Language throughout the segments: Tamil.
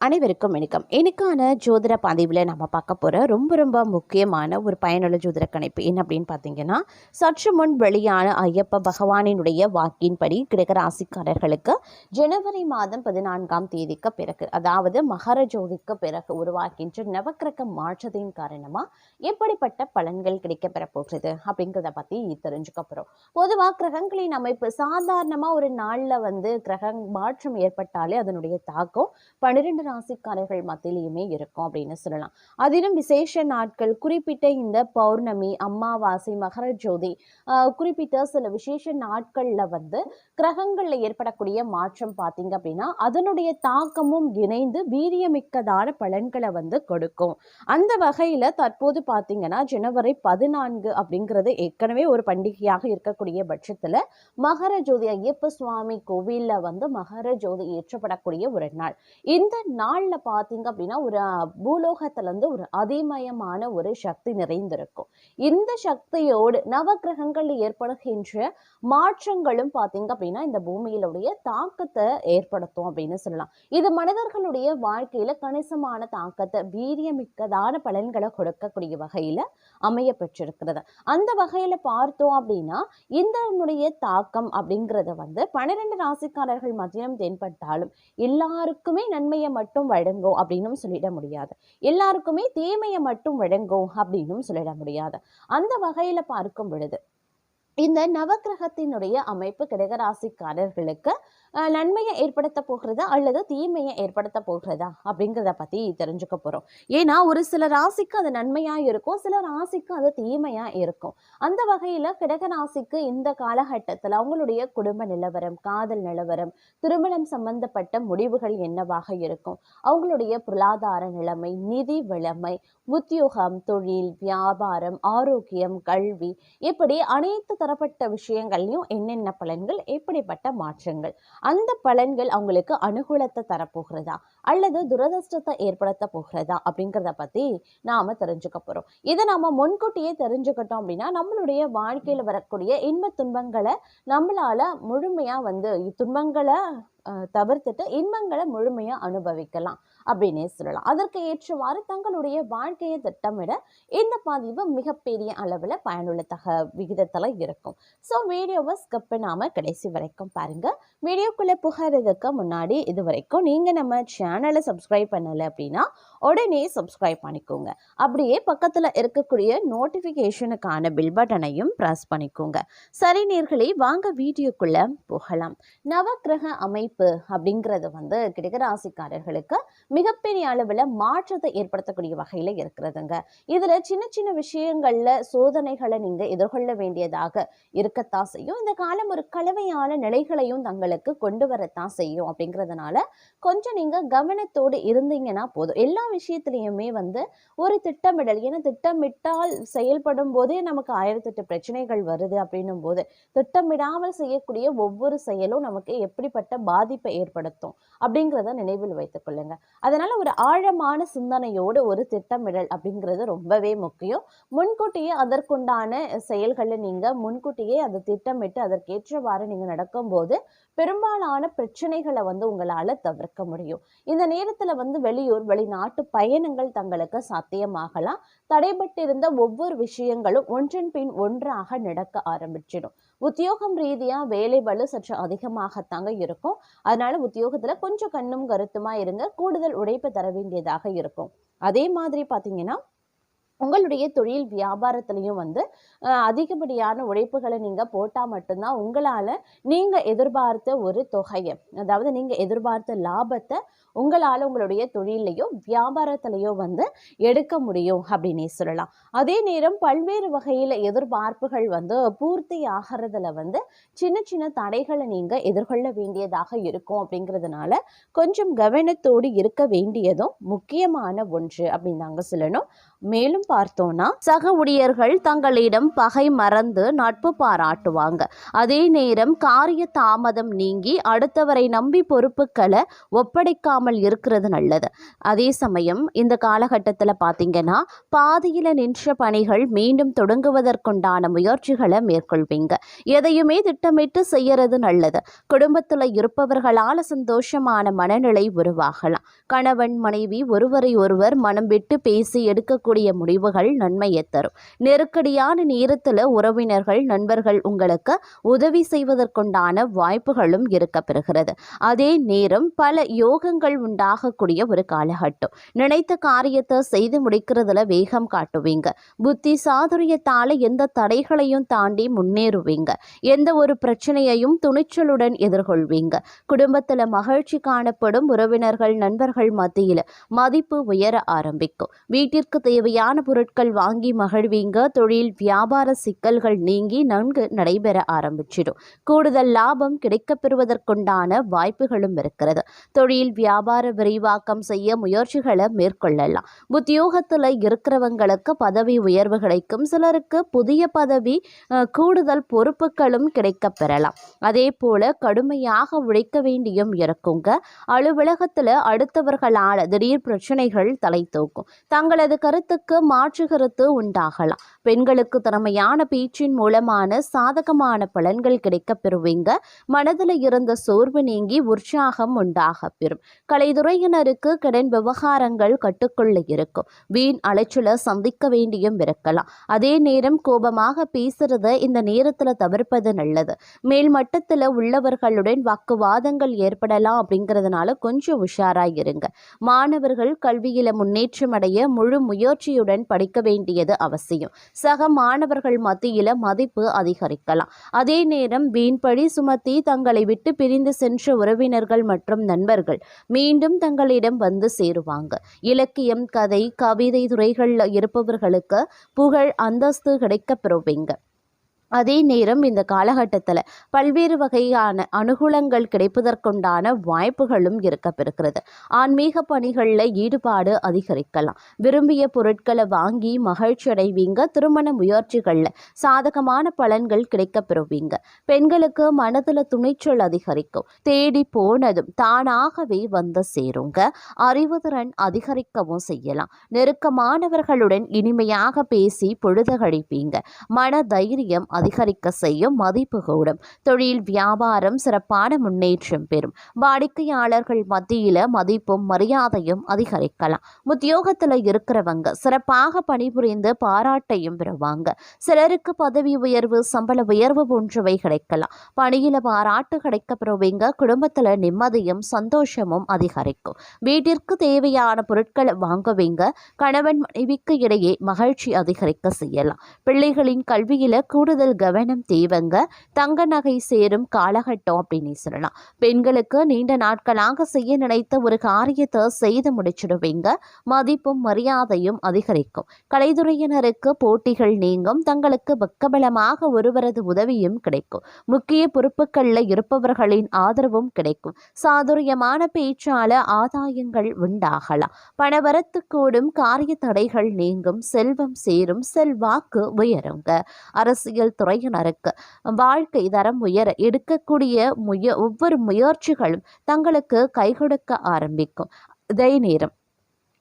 அனைவருக்கும் வணக்கம். இன்னைக்கான ஜோதிட பதிவில் நம்ம பார்க்க போகிற ரொம்ப முக்கியமான ஒரு பயனுள்ள ஜோதிட கணிப்பு என்ன அப்படின்னு பார்த்தீங்கன்னா, சற்று முன் வெளியான ஐயப்ப பகவானினுடைய வாக்கின்படி கிரகராசிக்காரர்களுக்கு ஜனவரி மாதம் 14ஆம் தேதிக்கு பிறகு, அதாவது மகர ஜோதிக்கு பிறகு உருவாக்கின்ற நவக்கிரக மாற்றத்தின் காரணமாக எப்படிப்பட்ட பலன்கள் கிடைக்கப்பெற போகிறது அப்படிங்கிறத பற்றி தெரிஞ்சுக்க போகிறோம். பொதுவாக கிரகங்களின் அமைப்பு சாதாரணமாக ஒரு நாளில் கிரக மாற்றம் ஏற்பட்டாலே அதனுடைய தாக்கம் 12 ராசிக்காரர்கள் மத்தியிலையுமே இருக்கும் அப்படின்னு சொல்லலாம். அதிலும் விசேஷ நாட்கள், குறிப்பிட்ட இந்த பௌர்ணமி, அமாவாசை, மகர ஜோதி, குறிப்பிட்ட சில விசேஷ நாட்கள்ல கிரகங்கள்ல ஏற்படக்கூடிய மாற்றம் பார்த்தீங்க அப்படின்னா அதனுடைய தாக்கமும் இணைந்து வீரியமிக்கதான பலன்களை கொடுக்கும். அந்த வகையில தற்போது பார்த்தீங்கன்னா ஜனவரி 14 அப்படிங்கிறது ஏற்கனவே ஒரு பண்டிகையாக இருக்கக்கூடிய பட்சத்துல மகர ஜோதி ஐயப்ப சுவாமி கோவில்ல மகர ஜோதி ஏற்றப்படக்கூடிய ஒரு நாள். இந்த நாள்ல பாத்தீங்க அப்படின்னா ஒரு பூலோகத்துல இருந்து ஒரு அதிமயமான ஒரு சக்தி நிறைந்திருக்கும். இந்த சக்தியோடு நவக்கிரகங்கள் ஏற்படுகின்ற மாற்றங்களும் பாத்தீங்க அப்படின்னா இந்த பூமியிலுடைய தாக்கத்தை ஏற்படுத்தும் அப்படின்னு சொல்லலாம். இது மனிதர்களுடைய வாழ்க்கையில கணிசமான தாக்கத்தை, வீரியமிக்கதான பலன்களை கொடுக்கக்கூடிய வகையில அமைய பெற்றிருக்கிறது. அந்த வகையில பார்த்தோம் அப்படின்னா இந்த தாக்கம் அப்படிங்கறத 12 ராசிக்காரர்கள் மத்தியிலும் தென்பட்டாலும் எல்லாருக்குமே நன்மையை மட்டும் வழங்கும் அப்படின்னும் சொல்லிட முடியாது. எல்லாருக்குமே தீமையை மட்டும் வழங்கும் அப்படின்னும் சொல்லிட முடியாது. அந்த வகையில பார்க்கும் பொழுது இந்த நவக்கிரகத்தினுடைய அமைப்பு கடகராசிக்காரர்களுக்கு நன்மையை ஏற்படுத்த போகிறதா அல்லது தீமையை ஏற்படுத்த போகிறதா அப்படிங்கிறத பத்தி தெரிஞ்சுக்க போறோம். ஏன்னா ஒரு சில ராசிக்கு அது நன்மையா இருக்கும், சில ராசிக்கு அது தீமையா இருக்கும். அந்த வகையில கடகராசிக்கு இந்த காலகட்டத்தில் அவங்களுடைய குடும்ப நிலவரம், காதல் நிலவரம், திருமணம் சம்பந்தப்பட்ட முடிவுகள் என்னவாக இருக்கும், அவங்களுடைய பொருளாதார நிலைமை, நிதி வளமை, உத்தியோகம், தொழில், வியாபாரம், ஆரோக்கியம், கல்வி, இப்படி அனைத்து தரப்பட்ட விஷயங்கள்லையும் என்னென்ன பலன்கள், எப்படிப்பட்ட மாற்றங்கள், அந்த பலன்கள் அவங்களுக்கு அனுகூலத்தை தரப்போகிறதா அல்லது துரதிர்ஷ்டத்தை ஏற்படுத்த போகிறதா அப்படிங்கிறத பத்தி நாம தெரிஞ்சுக்க போறோம். இதை நாம முன்கூட்டியே தெரிஞ்சுக்கிட்டோம் அப்படின்னா நம்மளுடைய வாழ்க்கையில வரக்கூடிய இன்ப துன்பங்களை நம்மளால முழுமையா துன்பங்களை தவிர்த்துட்டு இன்பங்களை முழுமையா அனுபவிக்கலாம் அப்படின்னே சொல்லலாம். அதற்கு ஏற்றவாறு தங்களுடைய வாழ்க்கையை திட்டமிட இந்த பதிவு மிகப்பெரிய அளவில் பயனுள்ள விகிதத்துல இருக்கும். ஸோ வீடியோவை ஸ்கிப் பண்ணாம கடைசி வரைக்கும் பாருங்க. வீடியோக்குள்ள புகிறதுக்கு முன்னாடி இது வரைக்கும் நீங்க நம்ம சேனலை சப்ஸ்கிரைப் பண்ணல அப்படின்னா உடனே சப்ஸ்கிரைப் பண்ணிக்கோங்க. அப்படியே பக்கத்துல இருக்கக்கூடிய நோட்டிபிகேஷனுக்கான பில் பட்டனையும் பிரஸ் பண்ணிக்கோங்க. சரி நேர்களே, வாங்க வீடியோக்குள்ள போகலாம். நவக்கிரக அமைப்பு அப்படிங்கிறது கடகராசிக்காரர்களுக்கு மிகப்பெரிய அளவுல மாற்றத்தை ஏற்படுத்தக்கூடிய வகையில இருக்கிறதுங்க. இதுல சின்ன சின்ன விஷயங்கள்ல சோதனைகளை நீங்க எதிர்கொள்ள வேண்டியதாக இருக்கத்தான் செய்யும். இந்த காலம் ஒரு கலவையான நிலைகளையும் தங்களுக்கு கொண்டு வரத்தான் செய்யும். அப்படிங்கிறதுனால கொஞ்சம் நீங்க கவனத்தோடு இருந்தீங்கன்னா போதும். எல்லா விஷயத்திலையுமே ஒரு திட்டமிடல், ஏன்னா திட்டமிட்டால் செயல்படும் போதே நமக்கு 1008 பிரச்சனைகள் வருது அப்படின்னும் போது திட்டமிடாமல் செய்யக்கூடிய ஒவ்வொரு செயலும் நமக்கு எப்படிப்பட்ட பாதிப்பை ஏற்படுத்தும் அப்படிங்கிறத நினைவில் வைத்துக் கொள்ளுங்க. அதனால ஒரு ஆழமான சிந்தனையோடு ஒரு திட்டமிடல் அப்படிங்கிறது ரொம்பவே முக்கியம். முன்கூட்டியே அதற்குண்டான செயல்களை நீங்க முன்கூட்டியே அதை திட்டமிட்டு அதற்கேற்றவாறு நீங்க நடக்கும்போது பெரும்பாலான பிரச்சனைகளை உங்களால தவிர்க்க முடியும். இந்த நேரத்துல வெளியூர், வெளிநாட்டு பயணங்கள் தங்களுக்கு சாத்தியமாகலாம். தடைபட்டிருந்த ஒவ்வொரு விஷயங்களும் ஒன்றன் பின் ஒன்றாக நடக்க ஆரம்பிச்சிடும். உத்தியோகம் ரீதியா வேலை பளு சற்று அதிகமாகத்தாங்க இருக்கும். அதனால உத்தியோகத்துல கொஞ்சம் கண்ணும் கருத்துமா இருங்க. கூடுதல் உழைப்பு தர வேண்டியதாக இருக்கும். அதே மாதிரி பாத்தீங்கன்னா உங்களுடைய தொழில் வியாபாரத்திலையும் அதிகப்படியான உழைப்புகளை நீங்க போட்டா மட்டும்தான் உங்களால நீங்க எதிர்பார்த்த ஒரு தொகையை, அதாவது நீங்க எதிர்பார்த்த லாபத்தை உங்களால உங்களுடைய தொழிலையோ வியாபாரத்திலையோ எடுக்க முடியும் அப்படின்னே சொல்லலாம். அதே நேரம் பல்வேறு வகையில எதிர்பார்ப்புகள் பூர்த்தி ஆகிறதுல சின்ன சின்ன தடைகளை நீங்க எதிர்கொள்ள வேண்டியதாக இருக்கும். அப்படிங்கிறதுனால கொஞ்சம் கவனத்தோடு இருக்க வேண்டியதும் முக்கியமான ஒன்று அப்படின்னு தாங்க சொல்லணும். மேலும் பார்த்தோம்னா சக ஊழியர்கள் தங்களிடம் பகை மறந்து நட்பு பாராட்டுவாங்க. அதே நேரம் காரிய தாமதம் நீங்கி அடுத்தவரை நம்பி பொறுப்புகளை ஒப்படைக்காமல் இருக்கிறது நல்லது. அதே சமயம் இந்த காலகட்டத்தில் பார்த்தீங்கன்னா பாதியில் நின்ற பணிகள் மீண்டும் தொடங்குவதற்குண்டான முயற்சிகளை மேற்கொள்வீங்க. எதையுமே திட்டமிட்டு செய்யறது நல்லது. குடும்பத்தில் இருப்பவர்களால் சந்தோஷமான மனநிலை உருவாகலாம். கணவன் மனைவி ஒருவரை ஒருவர் மனம் விட்டு பேசி எடுக்கக்கூடிய முடிவுகள் நன்மையை தரும். நெருக்கடியான நேரத்தில் உறவினர்கள் நண்பர்கள் உங்களுக்கு உதவி செய்வதற்குண்டான வாய்ப்புகளும் இருக்க பெறுகிறது. அதே நேரம் பல யோகங்கள் உண்டாகக்கூடிய ஒரு காலகட்டம். நினைத்த காரியத்தை செய்து முடிக்கிறதுல வேகம் காட்டுவீங்க. புத்தி சாதுரியத்தால எந்த தடைகளையும் தாண்டி முன்னேறுவீங்க. எந்த ஒரு பிரச்சனையையும் துணிச்சலுடன் எதிர்கொள்வீங்க. குடும்பத்துல மகிழ்ச்சி காணப்படும். உறவினர்கள் நண்பர்கள் மத்தியில் மதிப்பு உயர ஆரம்பிக்கும். வீட்டிற்கு தேவையான பொருட்கள் வாங்கி மகிழ்வீங்க. தொழில் வியாபார சிக்கல்கள் நீங்கி நன்கு நடைபெற ஆரம்பிச்சிடும். கூடுதல் லாபம் கிடைக்கப் பெறுவதற்குண்டான வாய்ப்புகளும் இருக்கிறது. தொழில் வியாபார விரிவாக்கம் செய்ய முயற்சிகளை மேற்கொள்ளலாம். உத்தியோகத்தில் இருக்கிறவங்களுக்கு பதவி உயர்வு கிடைக்கும். சிலருக்கு புதிய பதவி கூடுதல் பொறுப்புகளும் கிடைக்க பெறலாம். அதே போல கடுமையாக உழைக்க வேண்டியும் இருக்குங்க. அலுவலகத்தில் அடுத்தவர்களால் திடீர் பிரச்சனைகள் தலை தூக்கும். தங்களது கருத்துக்கு மாற்று கருத்து உண்டாகலாம். பெண்களுக்கு திறமையான பேச்சின் மூலமான சாதகமான பலன்கள் கிடைக்க பெறுவீங்க. மனதில் இருந்த சோர்வு நீங்கி உற்சாகம் உண்டாக பெறும். கலைத்துறையினருக்கு கடன் விவகாரங்கள் கட்டுக்குள்ள இருக்கும். வீண் அலைச்சலை சந்திக்க வேண்டியும் இருக்கலாம். அதே நேரம் கோபமாக பேசுறத இந்த நேரத்தில் தவிர்ப்பது நல்லது. மேல் மட்டத்தில் உள்ளவர்களுடன் வாக்குவாதங்கள் ஏற்படலாம். அப்படிங்கிறதுனால கொஞ்சம் உஷாராக இருங்க. மாணவர்கள் கல்வியில முன்னேற்றம் அடைய முழு முயற்சியுடன் படிக்க வேண்டியது அவசியம். சக மாணவர்கள் மத்தியில மதிப்பு அதிகரிக்கலாம். அதே நேரம் வீண்பழி சுமத்தி தங்களை விட்டு பிரிந்து சென்ற உறவினர்கள் மற்றும் நண்பர்கள் மீண்டும் தங்களிடம் வந்து சேருவாங்க. இலக்கியம் கதை கவிதை துறைகளில் இருப்பவர்களுக்கு புகழ் அந்தஸ்து கிடைக்க பெறுவீங்க. அதே நேரம் இந்த காலகட்டத்தில் பல்வேறு வகையான அனுகூலங்கள் கிடைப்பதற்குண்டான வாய்ப்புகளும் இருக்கப்பெறுகிறது. ஆன்மீக பணிகளில் ஈடுபாடு அதிகரிக்கலாம். விரும்பிய பொருட்களை வாங்கி மகிழ்ச்சி அடைவீங்க. திருமண முயற்சிகளில் சாதகமான பலன்கள் கிடைக்கப்பெறுவீங்க. பெண்களுக்கு மனதில் துணிச்சல் அதிகரிக்கும். தேடி போனதும் தானாகவே வந்து சேருங்க. அறிவுத்திறன் அதிகரிக்கவும் செய்யலாம். நெருக்கமானவர்களுடன் இனிமையாக பேசி பொழுது கழிப்பீங்க. மன தைரியம் அதிகரிக்க செய்யும். மதிப்பு கூடும். தொழில் வியாபாரம் சிறப்பான முன்னேற்றம் பெறும். வாடிக்கையாளர்கள் மத்தியில மதிப்பும் மரியாதையும் அதிகரிக்கலாம். உத்தியோகத்தில் இருக்கிறவங்க சிறப்பாக பணிபுரிந்து பாராட்டையும் பெறுவாங்க. சிலருக்கு பதவி உயர்வு சம்பள உயர்வு போன்றவை கிடைக்கலாம். பணியில பாராட்டு கிடைக்க பெறுவீங்க. குடும்பத்தில் நிம்மதியும் சந்தோஷமும் அதிகரிக்கும். வீட்டிற்கு தேவையான பொருட்களை வாங்குவீங்க. கணவன் மனைவிக்கு இடையே மகிழ்ச்சி அதிகரிக்க செய்யலாம். பிள்ளைகளின் கல்வியில கூடுதல் கவனம் தேவைங்க. தங்க நகை சேரும் காலகட்டம் அப்படின்னு சொல்லலாம். பெண்களுக்கு நீண்ட நாட்களாக செய்ய நினைத்த ஒரு காரியத்தை செய்து முடிச்சிடுவீங்க. மதிப்பும் மரியாதையும் அதிகரிக்கும். கலைத்துறையினருக்கு போட்டிகள் நீங்கும். தங்களுக்கு பக்கபலமாக ஒருவரது உதவியும் கிடைக்கும். முக்கிய பொறுப்புகளில் இருப்பவர்களின் ஆதரவும் கிடைக்கும். சாதுரியமான பேச்சால ஆதாயங்கள் உண்டாகலாம். பணவரத்து கூடும். காரிய தடைகள் நீங்கும். செல்வம் சேரும். செல்வாக்கு உயருங்க. அரசியல் துறையினருக்கு வாழ்க்கை தரம் உயர எடுக்கக்கூடிய ஒவ்வொரு முயற்சிகளும் தங்களுக்கு கை கொடுக்க ஆரம்பிக்கும். அதே நேரம்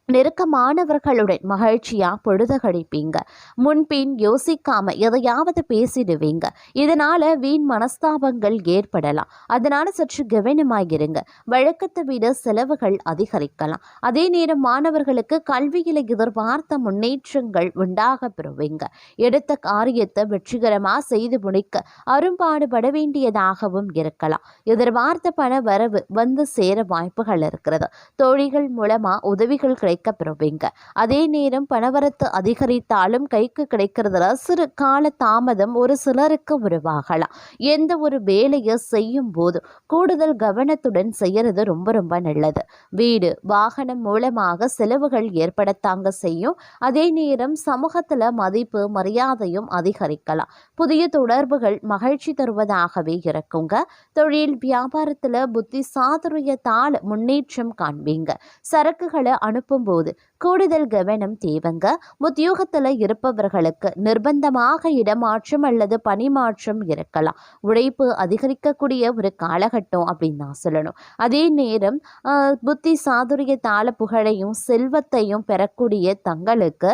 நெருக்கமானவர்களுடன் மகிழ்ச்சியா பொழுது கழிப்பீங்க. முன்பின் யோசிக்காம எதையாவது பேசிடுவீங்க. இதனால வீண் மனஸ்தாபங்கள் ஏற்படலாம். அதனால சற்று கவனமாகிருங்க. வழக்கத்தை விட செலவுகள் அதிகரிக்கலாம். அதே நேரம் மாணவர்களுக்கு கல்வியில எதிர்பார்த்த முன்னேற்றங்கள் உண்டாக பெறுவீங்க. எடுத்த காரியத்தை வெற்றிகரமாக செய்து முடிக்க அரும்பாடுபட வேண்டியதாகவும் இருக்கலாம். எதிர்பார்த்த பண வரவு வந்து சேர வாய்ப்புகள் இருக்கிறது. தோழிகள் மூலமா உதவிகள் பெறுவீங்க. அதே நேரம் பணவரத்து அதிகரித்தாலும் கைக்கு கிடைக்கிறதுல சிறு கால தாமதம் ஒரு சிலருக்கு உருவாகலாம். எந்த ஒரு வேலையை செய்யும் போது கூடுதல் கவனத்துடன் செய்யறது ரொம்ப ரொம்ப நல்லது. வீடு வாகனம் மூலமாக செலவுகள் ஏற்படத்தாங்க செய்யும். அதே நேரம் சமூகத்துல மதிப்பு மரியாதையும் அதிகரிக்கலாம். புதிய தொடர்புகள் மகிழ்ச்சி தருவதாகவே இருக்குங்க. தொழில் வியாபாரத்துல புத்தி சாதுரியத்தால் முன்னேற்றம் காண்பீங்க. சரக்குகளை அனுப்பும் இருக்கும்போது கூடுதல் கவனம் தேவைங்க. உத்தியோகத்தில் இருப்பவர்களுக்கு நிர்பந்தமாக இடமாற்றம் அல்லது பணிமாற்றம் இருக்கலாம். உழைப்பு அதிகரிக்கக்கூடிய ஒரு காலகட்டம் அப்படின்னு தான் சொல்லணும். அதே நேரம் புத்தி சாதுரியத்தால புகழையும் செல்வத்தையும் பெறக்கூடிய தங்களுக்கு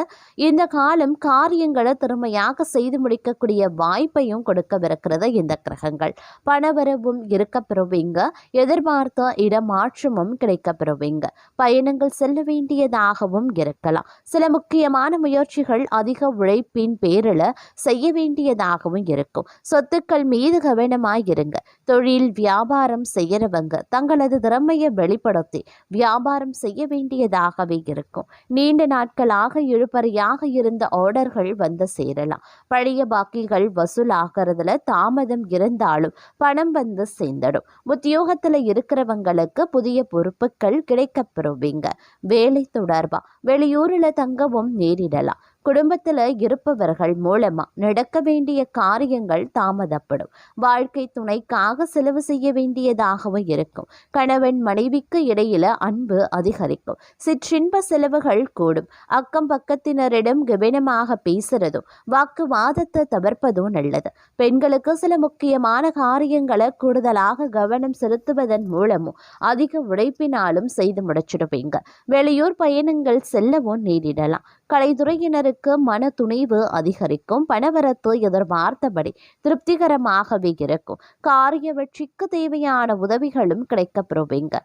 இந்த காலம் காரியங்களை திறமையாக செய்து முடிக்கக்கூடிய வாய்ப்பையும் கொடுக்கவிருக்கிறது இந்த கிரகங்கள். பணவரவும் இருக்க பெறுவீங்க. எதிர்பார்த்த இடமாற்றமும் கிடைக்க பெறுவீங்க. பயணங்கள் செல்ல வேண்டியதாகவும் இருக்கலாம். சில முக்கியமான முயற்சிகள் அதிக உழைப்பின் பேரில் செய்ய வேண்டியதாகவும் இருக்கும். சொத்துக்கள் மீது கவனமாயிருங்க. தொழில் வியாபாரம் செய்யறவங்க தங்களது திறமையை வெளிப்படுத்தி வியாபாரம் செய்ய வேண்டியதாகவே இருக்கும். நீண்ட நாட்களாக இழுபறியாக இருந்த ஆர்டர்கள் வந்து சேரலாம். பழைய பாக்கிகள் வசூலாகிறதுல தாமதம் இருந்தாலும் பணம் வந்து சேர்ந்துடும். உத்தியோகத்தில் இருக்கிறவங்களுக்கு புதிய பொறுப்புகள் கிடைக்க பெறுவீங்க. வேலை தொடர்பா வெளியூரில் தங்கவும் நேரிடலாம். குடும்பத்தில் இருப்பவர்கள் மூலமா நடக்க வேண்டிய காரியங்கள் தாமதப்படும். வாழ்க்கை துணைக்காக செலவு செய்ய வேண்டியதாகவும் இருக்கும். கணவன் மனைவிக்கு இடையில அன்பு அதிகரிக்கும். சிற்றின்ப செலவுகள் கூடும். அக்கம் பக்கத்தினரிடம் கவனமாக பேசுறதும் வாக்குவாதத்தை தவிர்ப்பதும் நல்லது. பெண்களுக்கு சில முக்கியமான காரியங்களை கூடுதலாக கவனம் செலுத்துவதன் மூலமும் அதிக உழைப்பினாலும் செய்து முடிச்சிடுவீங்க. வெளியூர் பயணங்கள் செல்லவும் நேரிடலாம். கலைத்துறையினருக்கு மன துணிவு அதிகரிக்கும். பணவரத்து எதிர்பார்த்தபடி திருப்திகரமாகவே இருக்கும். காரிய வெற்றிக்கு தேவையான உதவிகளும் கிடைக்கப்பெறுவீங்க.